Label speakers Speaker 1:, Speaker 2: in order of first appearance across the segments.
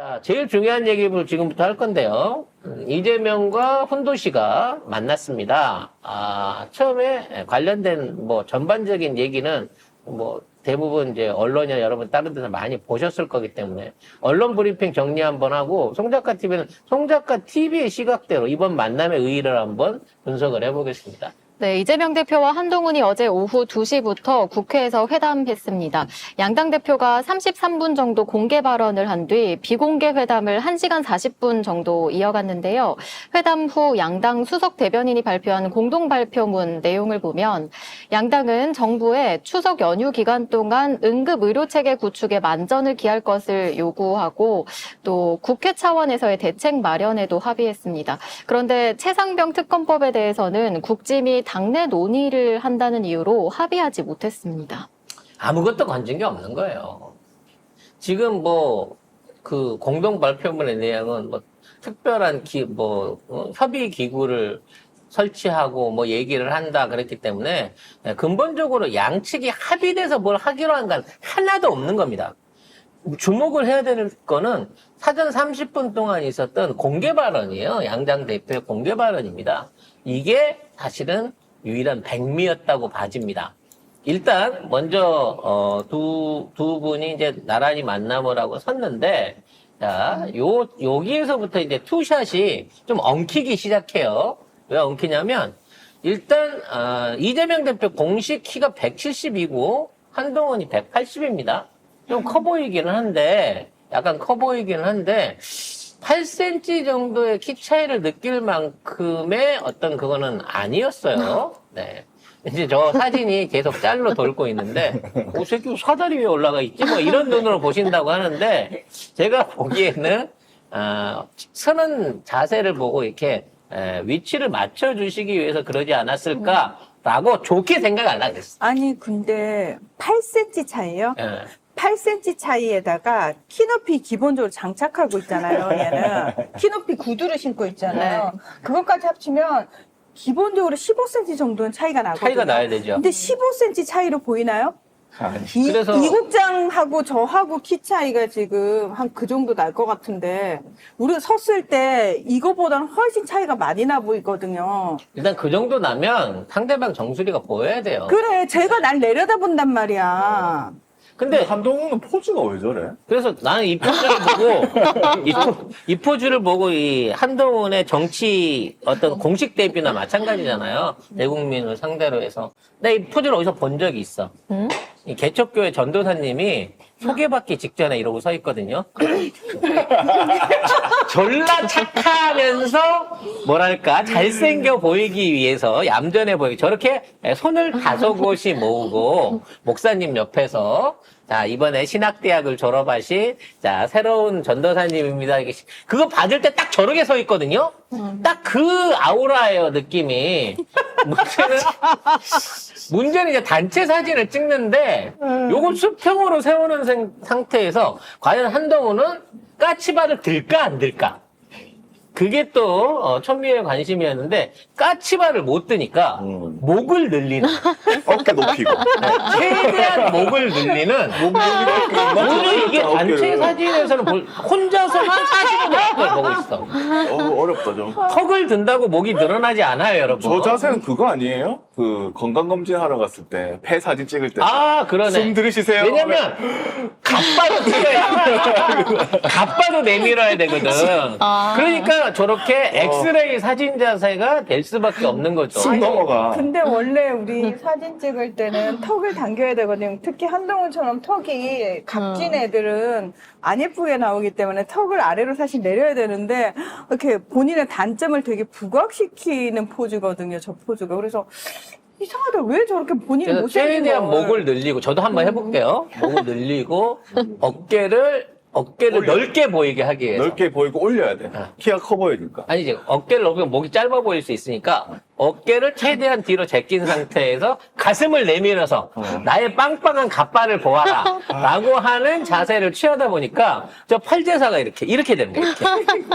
Speaker 1: 자, 제일 중요한 얘기를 지금부터 할 건데요. 이재명과 훈도씨가 만났습니다. 처음에 관련된 뭐 전반적인 얘기는 뭐 대부분 이제 언론이나 여러분 다른 데서 많이 보셨을 거기 때문에 언론 브리핑 정리 한번 하고 송작가 TV는 송작가 TV의 시각대로 이번 만남의 의의를 한번 분석을 해보겠습니다.
Speaker 2: 네, 이재명 대표와 한동훈이 어제 오후 2시부터 국회에서 회담했습니다. 양당 대표가 33분 정도 공개 발언을 한 뒤 비공개 회담을 1시간 40분 정도 이어갔는데요. 회담 후 양당 수석 대변인이 발표한 공동 발표문 내용을 보면 양당은 정부에 추석 연휴 기간 동안 응급 의료 체계 구축에 만전을 기할 것을 요구하고 또 국회 차원에서의 대책 마련에도 합의했습니다. 그런데 최상병 특검법에 대해서는 국짐이 당내 논의를 한다는 이유로 합의하지 못했습니다.
Speaker 1: 아무것도 건진 게 없는 거예요. 지금 뭐 그 공동 발표문의 내용은 뭐 특별한 협의 기구를 설치하고 뭐 얘기를 한다 그랬기 때문에 근본적으로 양측이 합의돼서 뭘 하기로 한 건 하나도 없는 겁니다. 주목을 해야 되는 거는 사전 30분 동안 있었던 공개 발언이에요. 양당 대표의 공개 발언입니다. 이게 사실은 유일한 백미였다고 봐집니다. 일단 먼저 두 분이 이제 나란히 만남을 하고 섰는데, 자, 여기에서부터 이제 투샷이 좀 엉키기 시작해요. 왜 엉키냐면 일단 이재명 대표 공식 키가 170이고 한동훈이 180입니다. 좀 커 보이기는 한데, 약간 커 보이기는 한데 8cm 정도의 키 차이를 느낄 만큼의 어떤 그거는 아니었어요. 네. 이제 저 사진이 계속 짤로 돌고 있는데, 새끼 사다리 위에 올라가 있지? 뭐 이런 눈으로 보신다고 하는데, 제가 보기에는, 서는 자세를 보고 이렇게, 위치를 맞춰주시기 위해서 그러지 않았을까라고 좋게 생각 안 하겠어요.
Speaker 3: 아니, 근데 8cm 차이요?
Speaker 1: 예.
Speaker 3: 8cm 차이에다가 키높이 기본적으로 장착하고 있잖아요, 얘는. 키높이 구두를 신고 있잖아요. 그것까지 합치면 기본적으로 15cm 정도는 차이가 나거든요.
Speaker 1: 차이가 나야 되죠.
Speaker 3: 근데 15cm 차이로 보이나요?
Speaker 4: 아니,
Speaker 1: 그래서-
Speaker 3: 이국장하고 저하고 키 차이가 지금 한 그 정도 날 것 같은데, 우리가 섰을 때 이거보다는 훨씬 차이가 많이 나 보이거든요.
Speaker 1: 일단 그 정도 나면 상대방 정수리가 보여야 돼요.
Speaker 3: 그래, 제가 날 내려다본단 말이야.
Speaker 1: 근데
Speaker 4: 한동훈은 포즈가 왜 저래?
Speaker 1: 그래서 나는 이 포즈를 보고 이 포즈를 보고 이 한동훈의 정치 어떤 공식 데뷔나 마찬가지잖아요. 대국민을 상대로 해서. 나 이 포즈를 어디서 본 적이 있어. 이 개척교회 전도사님이 소개받기 직전에 이러고 서 있거든요. 졸라 착하면서 뭐랄까 잘생겨 보이기 위해서 얌전해 보이기 저렇게 손을 다섯 곳이 모으고 목사님 옆에서 자 이번에 신학대학을 졸업하신 자 새로운 전도사님입니다. 그거 받을 때 딱 저렇게 서 있거든요. 딱 그 아우라예요 느낌이. 문제는 이제 단체 사진을 찍는데 요걸 수평으로 세우는 상태에서 과연 한동훈은 까치발을 들까 안 들까? 그게 또 천미의 관심이었는데 까치발을 못 드니까 목을 늘리는
Speaker 4: 어깨 높이고.
Speaker 1: 최대한 목을 늘리는 오늘 이게 단체 사진에서는 혼자서만 45분 보고 있어.
Speaker 4: 어렵다, 좀.
Speaker 1: 턱을 든다고 목이 늘어나지 않아요, 여러분.
Speaker 4: 저 자세는 그거 아니에요? 그 건강검진 하러 갔을 때, 폐 사진 찍을 때.
Speaker 1: 아, 그러네.
Speaker 4: 숨 들이쉬세요.
Speaker 1: 왜냐면, 갑바도 찍어야 갑바도 내밀어야 되거든. 그러니까 저렇게 엑스레이 사진 자세가 될 수밖에 없는 거죠.
Speaker 4: 숨 넘어가.
Speaker 3: 근데 원래 우리 사진 찍을 때는 턱을 당겨야 되거든요. 특히 한동훈처럼 턱이 각진 애들은 안 예쁘게 나오기 때문에 턱을 아래로 사실 내려야 되는데 이렇게 본인의 단점을 되게 부각시키는 포즈거든요. 저 포즈가. 그래서 이상하다. 왜 저렇게 본인이
Speaker 1: 그래서
Speaker 3: 못생긴
Speaker 1: 최대한
Speaker 3: 걸.
Speaker 1: 목을 늘리고, 저도 한번 해볼게요. 목을 늘리고, 어깨를 넓게 보이게 하기 위해서.
Speaker 4: 넓게 보이고 올려야 돼. 키가 커 보이니까.
Speaker 1: 아니지, 어깨를 넓으면 목이 짧아 보일 수 있으니까, 어깨를 최대한 뒤로 제낀 상태에서 가슴을 내밀어서 나의 빵빵한 갑발을 보아라. 라고 하는 자세를 취하다 보니까 저 팔제사가 이렇게 됩니다.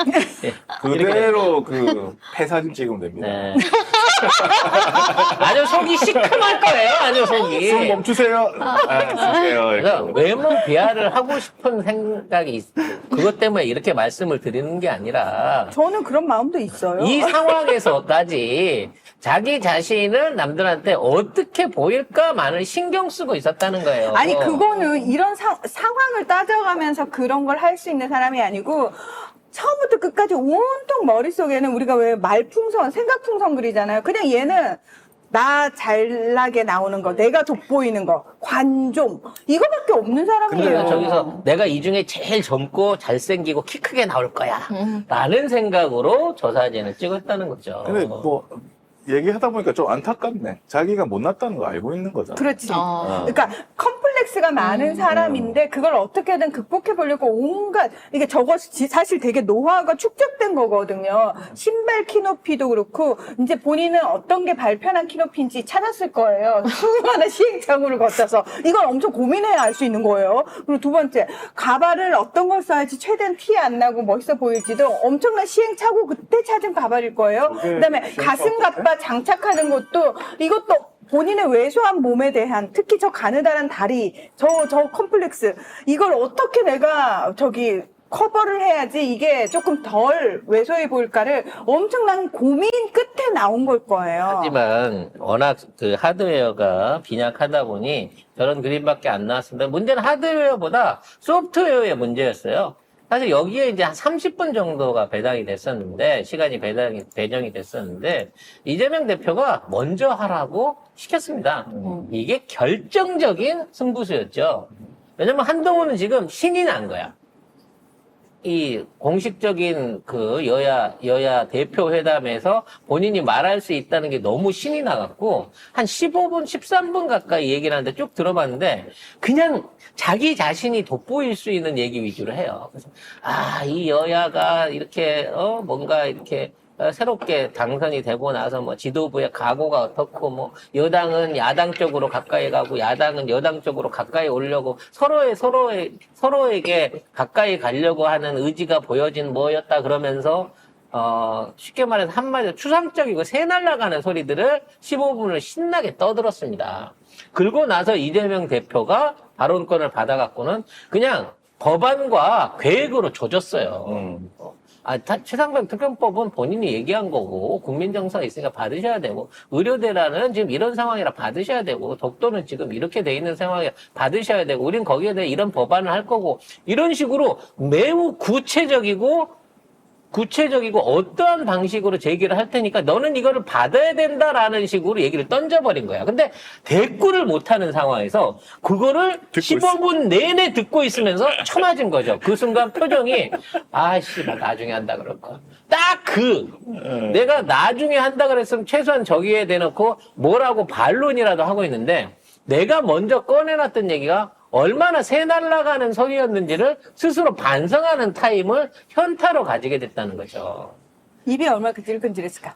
Speaker 1: 이렇게. 예.
Speaker 4: 그대로 그 폐 사진 찍으면 됩니다.
Speaker 1: 네. 아주 속이 시큼할 거예요. 아주 속이.
Speaker 4: 숨 멈추세요. 쓰세요.
Speaker 1: 그래서 외모 비하를 하고 싶은 생각이 그것 때문에 이렇게 말씀을 드리는 게 아니라
Speaker 3: 저는 그런 마음도 있어요.
Speaker 1: 이 상황에서까지 자기 자신을 남들한테 어떻게 보일까만을 신경 쓰고 있었다는 거예요.
Speaker 3: 아니 그거는 이런 상황을 따져가면서 그런 걸 할 수 있는 사람이 아니고 처음부터 끝까지 온통 머릿속에는 우리가 왜 말풍선, 생각풍선 그리잖아요. 그냥 얘는 나 잘나게 나오는 거, 내가 돋보이는 거, 관종 이거밖에 없는 사람이에요.
Speaker 1: 그러니까 저기서 내가 이 중에 제일 젊고 잘생기고 키 크게 나올 거야 라는 생각으로 저 사진을 찍었다는 거죠.
Speaker 4: 근데 뭐 얘기하다 보니까 좀 안타깝네. 자기가 못났다는 거 알고 있는 거잖아.
Speaker 3: 그렇지.
Speaker 2: 어.
Speaker 3: 그러니까 컴플렉스가 많은 사람인데 그걸 어떻게든 극복해 보려고 온갖 이게 저것이 사실 되게 노하우가 축적된 거거든요. 신발 키높이도 그렇고 이제 본인은 어떤 게 발편한 키높이인지 찾았을 거예요. 수많은 시행착오를 거쳐서 이걸 엄청 고민해야 알 수 있는 거예요. 그리고 두 번째 가발을 어떤 걸 써야지 최대한 티 안 나고 멋있어 보일지도 엄청난 시행착오 그때 찾은 가발일 거예요. 그다음에 가슴 갑바 장착하는 것도 이것도 본인의 왜소한 몸에 대한 특히 저 가느다란 다리 저 컴플렉스 이걸 어떻게 내가 커버를 해야지 이게 조금 덜 왜소해 보일까를 엄청난 고민 끝에 나온 걸 거예요.
Speaker 1: 하지만 워낙 그 하드웨어가 빈약하다 보니 저런 그림밖에 안 나왔습니다. 문제는 하드웨어보다 소프트웨어의 문제였어요. 사실 여기에 이제 한 30분 정도가 배당이 됐었는데, 시간이 배정이 됐었는데, 이재명 대표가 먼저 하라고 시켰습니다. 이게 결정적인 승부수였죠. 왜냐면 한동훈은 지금 신이 난 거야. 이 공식적인 그 여야 대표 회담에서 본인이 말할 수 있다는 게 너무 신이 나갖고 한 15분, 13분 가까이 얘기를 하는데 쭉 들어봤는데 그냥 자기 자신이 돋보일 수 있는 얘기 위주로 해요. 그래서 이 여야가 이렇게 뭔가 이렇게 새롭게 당선이 되고 나서 뭐 지도부의 각오가 어떻고 뭐 여당은 야당 쪽으로 가까이 가고 야당은 여당 쪽으로 가까이 오려고 서로에게 가까이 가려고 하는 의지가 보여진 뭐였다 그러면서 쉽게 말해서 한마디로 추상적이고 새 날라가는 소리들을 15분을 신나게 떠들었습니다. 그러고 나서 이재명 대표가 발언권을 받아갖고는 그냥 법안과 계획으로 조졌어요. 최상병 특검법은 본인이 얘기한 거고, 국민정서가 있으니까 받으셔야 되고, 의료대라는 지금 이런 상황이라 받으셔야 되고, 독도는 지금 이렇게 돼 있는 상황이라 받으셔야 되고, 우린 거기에 대해 이런 법안을 할 거고, 이런 식으로 매우 구체적이고 어떠한 방식으로 제기를 할 테니까 너는 이거를 받아야 된다라는 식으로 얘기를 던져버린 거야. 근데 대꾸를 못하는 상황에서 그거를 15분 내내 듣고 있으면서 쳐맞은 거죠. 그 순간 표정이 나 나중에 한다 그럴 거야. 내가 나중에 한다 그랬으면 최소한 저기에 대놓고 뭐라고 반론이라도 하고 있는데 내가 먼저 꺼내놨던 얘기가 얼마나 새 날라가는 소리였는지를 스스로 반성하는 타임을 현타로 가지게 됐다는 거죠.
Speaker 3: 입이 얼마나 근질근질했을까.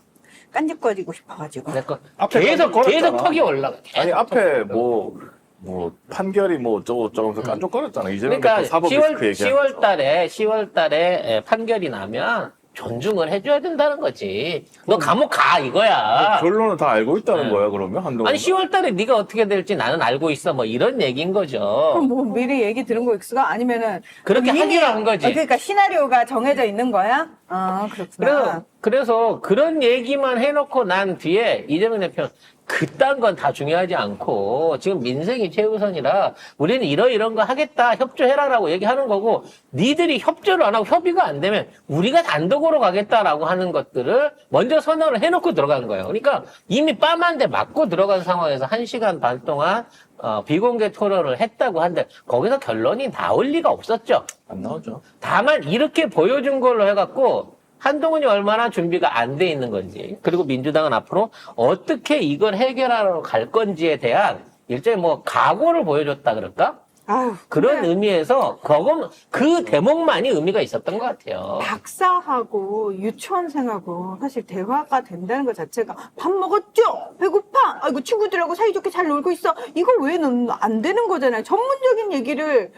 Speaker 3: 깐죽거리고 싶어가지고.
Speaker 1: 계속 턱이 올라가.
Speaker 4: 아니 앞에 뭐 판결이 뭐 저거면서 깐족거렸잖아. 이재명
Speaker 1: 그러니까
Speaker 4: 대표 사법 리스크 얘기하면서.
Speaker 1: 10월 달에 판결이 나면 존중을 해줘야 된다는 거지. 너 감옥 가 이거야.
Speaker 4: 결론은 다 알고 있다는 거야 그러면 한동훈.
Speaker 1: 아니 10월 달에 네가 어떻게 될지 나는 알고 있어. 뭐 이런 얘기인 거죠.
Speaker 3: 그럼 뭐 미리 얘기 들은 거 X가 아니면은
Speaker 1: 그렇게
Speaker 3: 이미-
Speaker 1: 하기로 한 거지.
Speaker 3: 그러니까 시나리오가 정해져 있는 거야? 그렇구나.
Speaker 1: 그래서 그런 얘기만 해놓고 난 뒤에 이재명 대표는 그딴 건 다 중요하지 않고 지금 민생이 최우선이라 우리는 이런 거 하겠다 협조해라라고 얘기하는 거고 니들이 협조를 안 하고 협의가 안 되면 우리가 단독으로 가겠다라고 하는 것들을 먼저 선언을 해놓고 들어간 거예요. 그러니까 이미 뺨한대 맞고 들어간 상황에서 1시간 반 동안 비공개 토론을 했다고 한데 거기서 결론이 나올 리가 없었죠.
Speaker 4: 안 나오죠.
Speaker 1: 다만 이렇게 보여준 걸로 해갖고 한동훈이 얼마나 준비가 안 돼 있는 건지, 그리고 민주당은 앞으로 어떻게 이걸 해결하러 갈 건지에 대한 일종의 뭐 각오를 보여줬다 그럴까? 그런 의미에서 그 대목만이 의미가 있었던 것 같아요.
Speaker 3: 박사하고 유치원생하고 사실 대화가 된다는 것 자체가 밥 먹었죠? 배고파? 아이고 친구들하고 사이좋게 잘 놀고 있어? 이거 외에는 안 되는 거잖아요. 전문적인 얘기를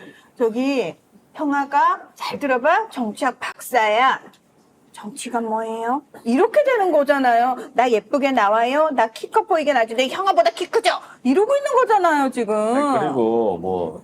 Speaker 3: 형아가 잘 들어봐. 정치학 박사야. 정치가 뭐예요? 이렇게 되는 거잖아요. 나 예쁘게 나와요. 나 키 커 보이게 놔주는데 형아보다 키 크죠? 이러고 있는 거잖아요, 지금.
Speaker 4: 아니, 그리고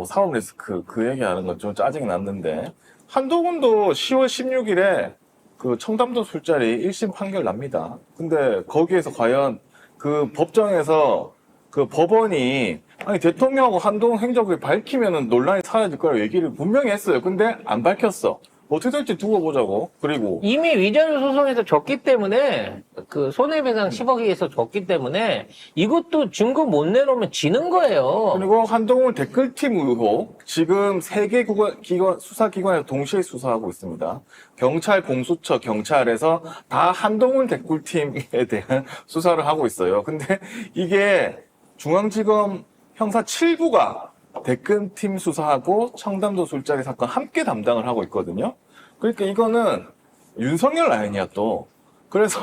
Speaker 4: 사업 리스크 그 얘기하는 건 좀 짜증이 났는데 한동훈도 10월 16일에 그 청담도 술자리 1심 판결 납니다. 근데 거기에서 과연 그 법정에서 그 법원이 아니 대통령하고 한동훈 행적을 밝히면은 논란이 사라질 거라고 얘기를 분명히 했어요. 근데 안 밝혔어. 어떻게 될지 두고 보자고. 그리고
Speaker 1: 이미 위자료 소송에서 졌기 때문에 그 손해배상 10억에서 졌기 때문에 이것도 증거 못 내놓으면 지는 거예요.
Speaker 4: 그리고 한동훈 댓글팀 의혹 지금 3개 수사기관에서 동시에 수사하고 있습니다. 경찰, 공수처, 경찰에서 다 한동훈 댓글팀에 대한 수사를 하고 있어요. 근데 이게 중앙지검 형사 7부가 댓글팀 수사하고 청담도 술자리 사건 함께 담당을 하고 있거든요. 그러니까 이거는 윤석열 라인이야 또. 그래서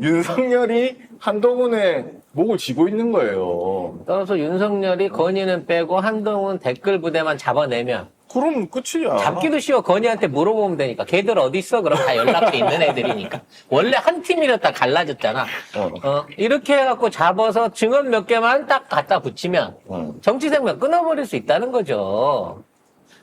Speaker 4: 윤석열이 한동훈의 목을 쥐고 있는 거예요.
Speaker 1: 따라서 윤석열이 건의는 빼고 한동훈 댓글 부대만 잡아내면
Speaker 4: 그럼 끝이야.
Speaker 1: 잡기도 쉬워. 건의한테 물어보면 되니까. 걔들 어디 있어? 그럼 다 연락처 있는 애들이니까. 원래 한 팀이었다 갈라졌잖아. 이렇게 해갖고 잡아서 증언 몇 개만 딱 갖다 붙이면 정치 생명 끊어버릴 수 있다는 거죠.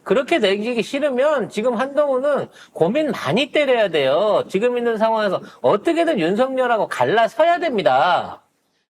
Speaker 1: 그렇게 되기 싫으면 지금 한동훈은 고민 많이 때려야 돼요. 지금 있는 상황에서 어떻게든 윤석열하고 갈라서야 됩니다.